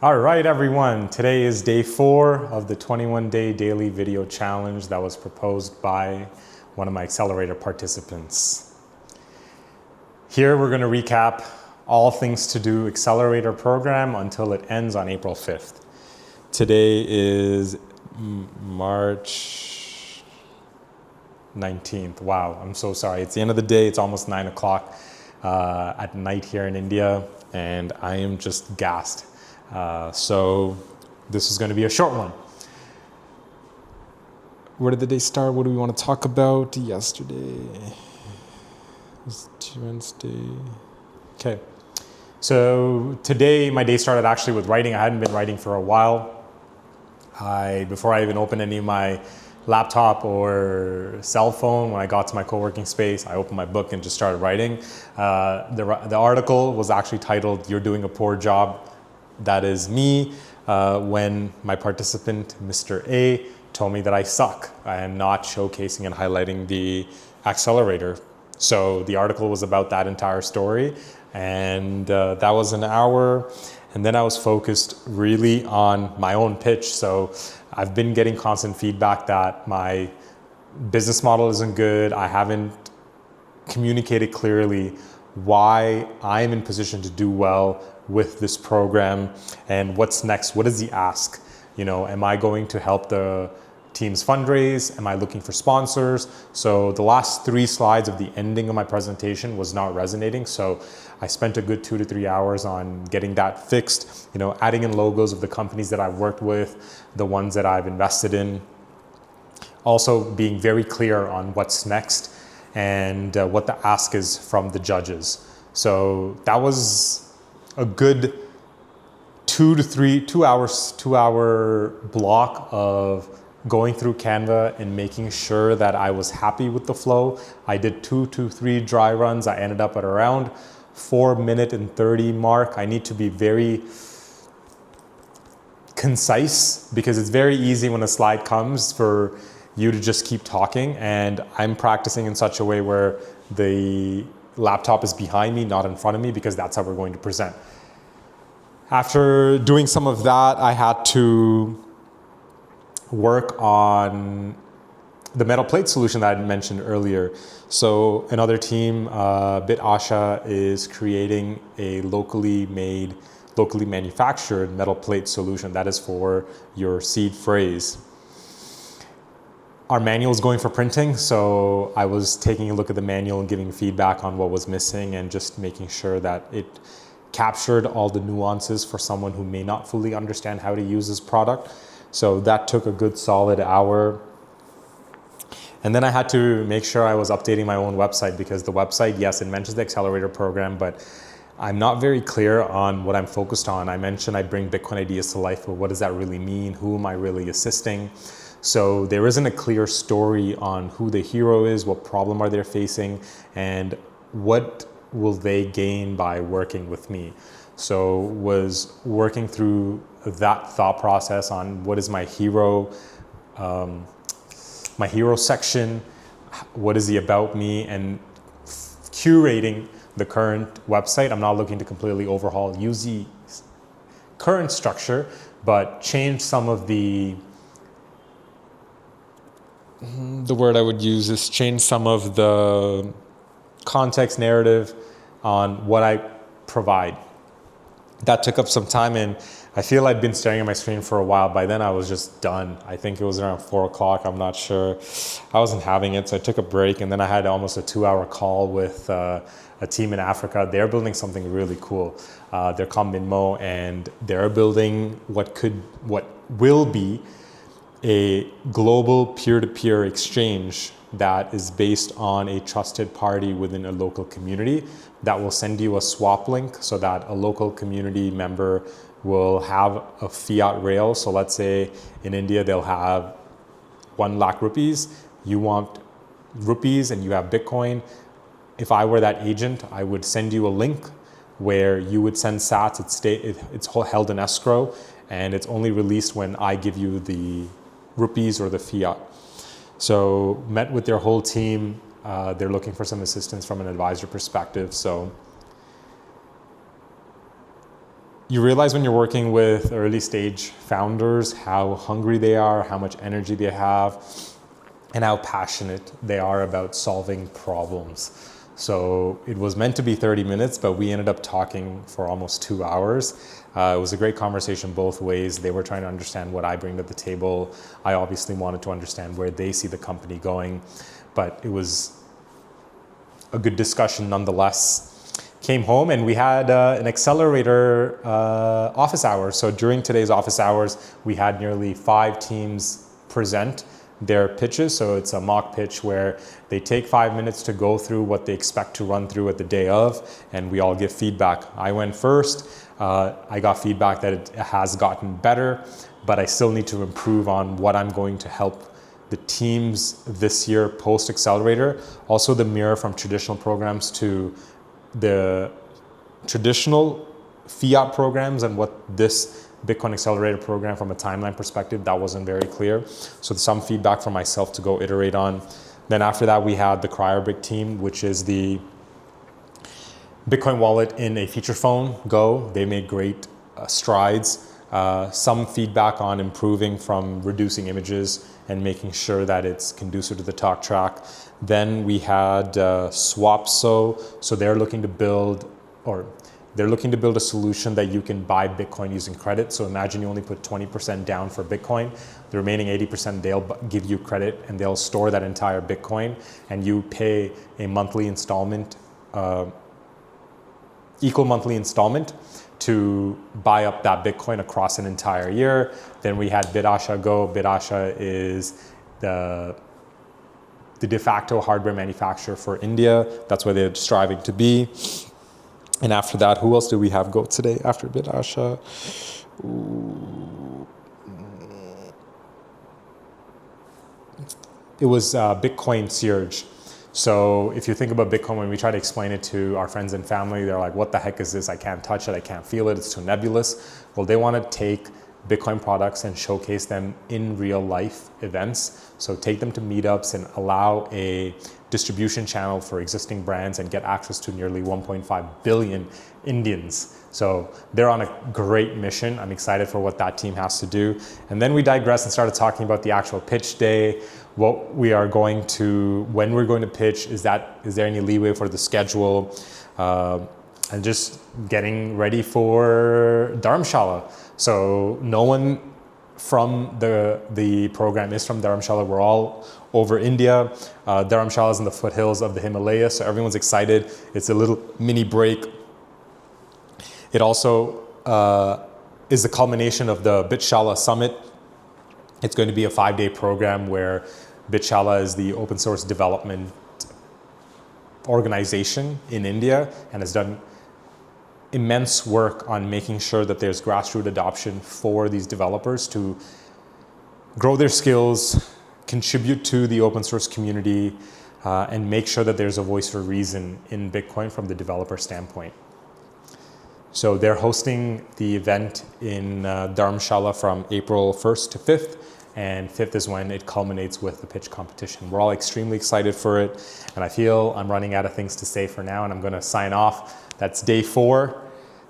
All right, everyone. Today is day 4 of the 21-day daily video challenge that was proposed by one of my accelerator participants. Here we're going to recap all things to do accelerator program until it ends on April 5th. Today is March 19th. Wow, I'm so sorry. It's the end of the day. It's almost 9 o'clock at night here in India, and I am just gassed. So this is going to be a short one. Where did the day start? What do we want to talk about? Yesterday was Wednesday. Okay. So today my day started actually with writing. I hadn't been writing for a while. Before I even opened any of my laptop or cell phone, when I got to my co-working space, I opened my book and just started writing. The article was actually titled, "You're Doing a Poor Job." That is me when my participant, Mr. A, told me that I suck and not showcasing and highlighting the accelerator. So the article was about that entire story, and that was an hour. And then I was focused really on my own pitch. So I've been getting constant feedback that my business model isn't good. I haven't communicated clearly why I'm in position to do well with this program and what's next. What is the ask? Am I going to help the teams fundraise? Am I looking for sponsors? So the last 3 slides of the ending of my presentation was not resonating. So I spent a good 2 to 3 hours on getting that fixed, adding in logos of the companies that I've worked with, the ones that I've invested in. Also being very clear on what's next and what the ask is from the judges. So that was a good 2 hour block of going through Canva and making sure that I was happy with the flow. I did 2 to 3 dry runs. I ended up at around 4-minute and 30 mark. I need to be very concise because it's very easy when a slide comes for you to just keep talking, and I'm practicing in such a way where the laptop is behind me, not in front of me, because that's how we're going to present. After doing some of that, I had to work on the metal plate solution that I mentioned earlier. So another team, BitAsha, is creating a locally manufactured metal plate solution that is for your seed phrase. Our manual is going for printing, so I was taking a look at the manual and giving feedback on what was missing and just making sure that it captured all the nuances for someone who may not fully understand how to use this product. So that took a good solid hour. And then I had to make sure I was updating my own website, because the website, yes, it mentions the accelerator program, but I'm not very clear on what I'm focused on. I mentioned I bring Bitcoin ideas to life, but what does that really mean? Who am I really assisting? So there isn't a clear story on who the hero is, what problem are they facing, and what will they gain by working with me. So was working through that thought process on what is my hero section, what is the about me, and curating the current website. I'm not looking to completely overhaul, use the current structure, but change some of the word I would use is change some of the context narrative on what I provide. That took up some time, and I feel I'd been staring at my screen for a while. By then I was just done. I think it was around 4 o'clock. I'm not sure. I wasn't having it, so I took a break, and then I had almost a 2-hour call with a team in Africa. They're building something really cool. They're called Minmo, and they're building what will be a global peer-to-peer exchange that is based on a trusted party within a local community that will send you a swap link so that a local community member will have a fiat rail. So let's say in India, they'll have 1 lakh rupees. You want rupees and you have Bitcoin. If I were that agent, I would send you a link where you would send sats. It's held in escrow, and it's only released when I give you the rupees or the fiat. So met with their whole team. They're looking for some assistance from an advisor perspective. So you realize when you're working with early stage founders how hungry they are, how much energy they have, and how passionate they are about solving problems. So it was meant to be 30 minutes, but we ended up talking for almost 2 hours. It was a great conversation both ways. They were trying to understand what I bring to the table. I obviously wanted to understand where they see the company going, but it was a good discussion nonetheless. Came home and we had an accelerator office hour. So during today's office hours, we had nearly 5 teams present their pitches. So it's a mock pitch where they take 5 minutes to go through what they expect to run through at the day of, and we all give feedback. I went first. I got feedback that it has gotten better, but I still need to improve on what I'm going to help the teams this year post accelerator. Also the mirror from traditional programs to the traditional fiat programs and what this Bitcoin Accelerator program from a timeline perspective, that wasn't very clear. So some feedback from myself to go iterate on. Then after that, we had the CryoBrick team, which is the Bitcoin wallet in a feature phone, Go. They made great strides. Some feedback on improving from reducing images and making sure that it's conducive to the talk track. Then we had Swapso. So they're looking to build a solution that you can buy Bitcoin using credit. So imagine you only put 20% down for Bitcoin. The remaining 80%, they'll give you credit and they'll store that entire Bitcoin, and you pay a monthly installment, equal monthly installment to buy up that Bitcoin across an entire year. Then we had BitAsha Go. BitAsha is the de facto hardware manufacturer for India. That's where they're striving to be. And after that, who else do we have go today after BitAsha? It was Bitcoin Surge. So if you think about Bitcoin, when we try to explain it to our friends and family, they're like, what the heck is this? I can't touch it. I can't feel it. It's too nebulous. Well, they want to take Bitcoin products and showcase them in real life events. So take them to meetups and allow a distribution channel for existing brands and get access to nearly 1.5 billion Indians. So they're on a great mission. I'm excited for what that team has to do. And then we digressed and started talking about the actual pitch day, what we are going to, when we're going to pitch, is there any leeway for the schedule, and just getting ready for Dharamshala. So no one from the program is from Dharamshala. We're all over India. Dharamshala is in the foothills of the Himalayas, so everyone's excited. It's a little mini break. It also is the culmination of the BitShala Summit. It's going to be a 5-day program where BitShala is the open source development organization in India and has done immense work on making sure that there's grassroots adoption for these developers to grow their skills, contribute to the open source community, and make sure that there's a voice for reason in Bitcoin from the developer standpoint. So they're hosting the event in Dharamshala from April 1st to 5th, and 5th is when it culminates with the pitch competition. We're all extremely excited for it, and I feel I'm running out of things to say for now, and I'm gonna sign off. That's day 4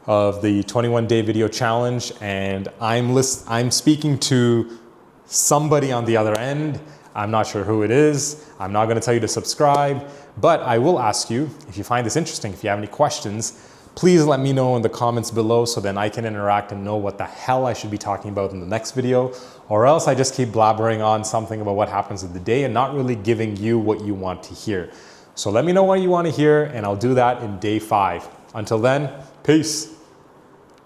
of the 21-day video challenge, and I'm speaking to somebody on the other end. I'm not sure who it is. I'm not gonna tell you to subscribe, but I will ask you, if you find this interesting, if you have any questions, please let me know in the comments below so then I can interact and know what the hell I should be talking about in the next video, or else I just keep blabbering on something about what happens in the day and not really giving you what you want to hear. So let me know what you want to hear and I'll do that in day 5. Until then, peace.